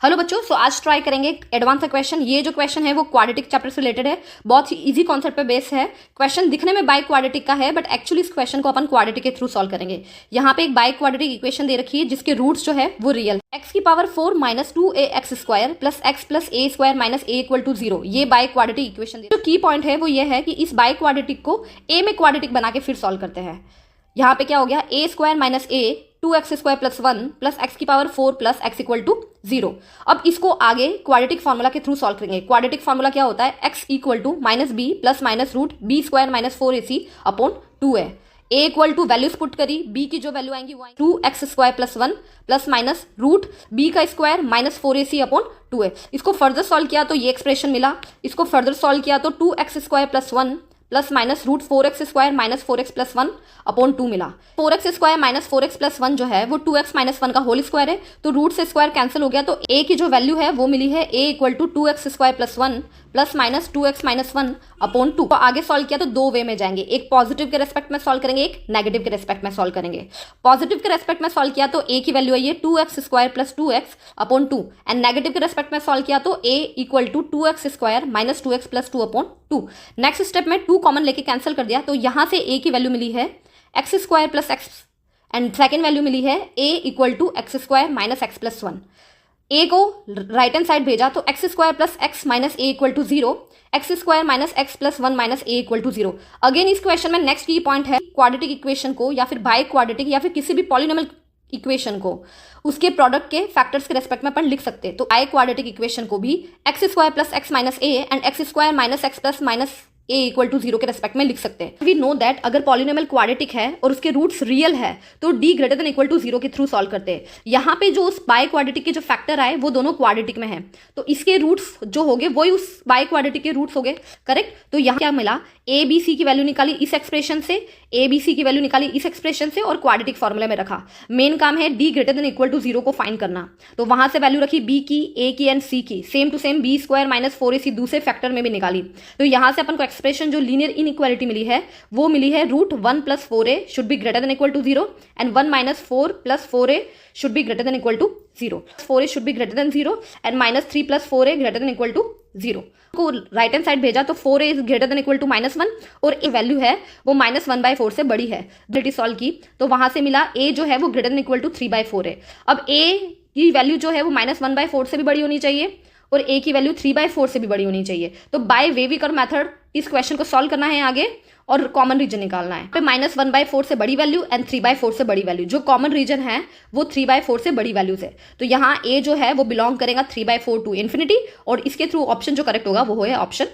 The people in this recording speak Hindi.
हेलो बच्चों, सो आज ट्राई करेंगे एडवांस क्वेश्चन। ये जो क्वेश्चन है वो क्वाड्रेटिक चैप्टर से रिलेटेड है। बहुत ही इजी कॉन्सेप्ट पे बेस है। क्वेश्चन दिखने में बाई क्वाड्रेटिक का है, बट एक्चुअली इस क्वेश्चन को अपन क्वाड्रेटिक के थ्रू सॉल्व करेंगे। यहाँ पे एक बाई क्वाड्रेटिक इक्वेशन दे रखी है जिसके रूट्स जो है वो रियल एक्स की power 4 minus 2ax² plus x plus a² minus a equal to 0। ये बाई क्वाड्रेटिक इक्वेशन जो की पॉइंट है वो ये है कि इस बाई क्वाड्रेटिक को ए में क्वाड्रेटिक बना के फिर सॉल्व करते हैं। यहाँ पे क्या हो गया, a² minus a 2x² plus 1 plus x की power 4 plus x equal to 0। अब इसको आगे क्वाड्रेटिक फार्मूला के थ्रू सॉल्व करेंगे। क्वाड्रेटिक फार्मूला क्या होता है, x equal to minus b plus minus root b² minus 4ac upon 2 है। a equal to values put करी, b की जो वैल्यू आएंगी वो 2x² plus 1 plus minus root b का स्क्वायर माइनस 4ac अपॉन 2 है। इसको फर्दर सॉल्व किया तो ये एक्सप्रेशन मिला। इसको फर्दर सॉल्व किया तो 2x² plus 1 plus minus root 4x² minus 4x plus 1 upon 2 मिला। 4x² माइनस 4x प्लस 1 जो है वो 2x माइनस 1 का होल स्क्वायर है, तो रूट से स्क्वायर कैंसिल हो गया। तो a की जो वैल्यू है वो मिली है a equal to 2x² plus 1 plus minus 2x minus 1 upon 2। तो आगे सॉल्व किया तो दो वे में जाएंगे, एक पॉजिटिव के रेस्पेक्ट में सॉल्व करेंगे, एक नेगेटिव के रेस्पेक्ट में सॉल्व करेंगे। पॉजिटिव के रेस्पेक्ट में सॉल्व किया तो a की वैल्यू आई है 2x² plus 2x upon 2 and negative के रेस्पेक्ट में सॉल्व किया तो a equal to 2x² minus 2x plus 2 upon 2। Next step में 2 कॉमन लेके कैंसिल कर दिया तो यहाँ से a की वैल्यू मिली है x² plus x and second value मिली है a equal to x² minus x plus 1। a को राइट हैंड साइड भेजा तो x² plus x minus a equal to 0, x² minus x plus 1 minus a equal to 0। Again इस क्वेश्चन में नेक्स्ट की पॉइंट है, क्वाड्रेटिक इक्वेशन को या फिर बाई क्वाड्रेटिक या फिर किसी भी पॉलिनोमियल इक्वेशन को उसके प्रोडक्ट के फैक्टर्स के रेस्पेक्ट में अपन लिख सकते हैं। तो बाई क्वाड्रेटिक इक्वेशन को भी x² plus x minus a and x² minus x plus minus a equal to 0 के रेस्पेक्ट में लिख सकते हैं। वी नो दैट अगर पॉलिनोमियल क्वाड्रेटिक है और उसके रूट्स रियल है तो d greater than equal to 0 के थ्रू सॉल्व करते हैं। यहाँ पे जो उस बाई क्वाड्रेटिक के जो फैक्टर आए वो दोनों क्वाड्रेटिक में है, तो इसके रूट्स जो होंगे वही उस बाई क्वाड्रेटिक के रूट्स हो गए, करेक्ट। तो यहाँ क्या मिला, a b c की वैल्यू निकाली इस एक्सप्रेशन से, a b c की वैल्यू निकाली इस एक्सप्रेशन से और क्वाड्रेटिक फॉर्मूले में रखा। मेन काम है d greater than equal to 0 को फाइंड करना, तो वहां से वैल्यू रखी b की, a की एंड c की, same to same b² minus 4ac दूसरे फैक्टर में भी निकाली। तो यहाँ से अपन को एक्सप्रेशन जो लीनियर इनइक्वालिटी मिली है वो मिली है root 1 plus 4a should be greater than equal to 0 and 1 minus 4 plus 4a should be greater than equal to 0। 4a should be greater than 0 and minus 3 plus 4a greater than equal to 0 को राइट हैंड साइड भेजा तो 4a is greater than equal to minus 1 और ए वैल्यू है वो माइनस 1/4 से बड़ी है। डिटी सॉल्व की तो वहां से मिला a जो है वो ग्रेटर देन इक्वल टू 3/4 है। अब a की वैल्यू जो है वो माइनस 1/4 से भी बड़ी होनी चाहिए और a की वैल्यू 3/4 से भी बड़ी होनी चाहिए। तो बाय वेविकर मेथड इस क्वेश्चन को सॉल्व करना है आगे और कॉमन रीजन निकालना है। माइनस 1/4 से बड़ी वैल्यू एंड 3/4 से बड़ी वैल्यू, जो कॉमन रीजन है वो 3/4 से बड़ी वैल्यूज है। तो यहाँ a जो है वो बिलोंग करेगा 3/4 टू इन्फिनिटी और इसके थ्रू ऑप्शन जो करेक्ट होगा वो है ऑप्शन